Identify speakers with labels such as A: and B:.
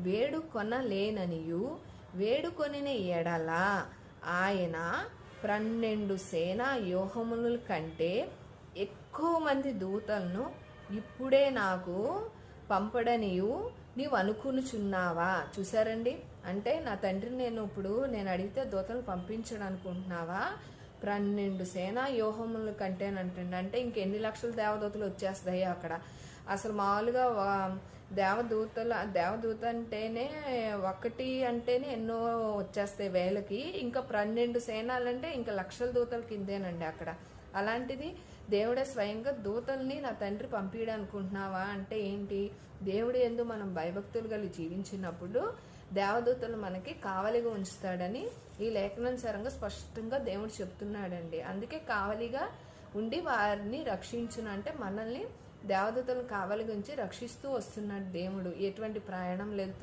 A: వేడుకొనలేననియు వేడుకొనిన ఎడల ఆయన 12 సేనా వ్యూహముల కంటే ఎక్కువ మంది దూతలను ఇప్పుడే నాకు పంపడనియు నీవు అనుకునుచున్నావా? చూసారండి, అంటే నా తండ్రిని నేను అడిగితే దూతలు పంపించడం అనుకుంటున్నావా? 12 సేనా వ్యూహముల కంటేనంటండి. అంటే ఇంకెన్ని లక్షల దేవదూతలు వచ్చేస్తాయి అక్కడ. అసలు మామూలుగా దేవదూత అంటేనే ఒకటి అంటేనే ఎన్నో వచ్చేస్తాయి వేలకి, ఇంకా 12 సేనాలంటే ఇంకా లక్షల దూతల కిందేనండి అక్కడ. అలాంటిది దేవుడే స్వయంగా దూతల్ని నా తండ్రి పంపించడం అనుకుంటున్నావా అంటే ఏంటి? దేవుడు యందు మనం భయభక్తులు కలిగి జీవించినప్పుడు దేవదూతలు మనకి కావలిగా ఉంచుతాడని ఈ లేఖనానుసారంగా స్పష్టంగా దేవుడు చెప్తున్నాడండి. అందుకే కావలిగా ఉండి వారిని రక్షించును, అంటే మనల్ని దేవదూతలను కావలిగా ఉంచి రక్షిస్తూ వస్తున్నాడు దేవుడు. ఎటువంటి ప్రయాణం లేదు.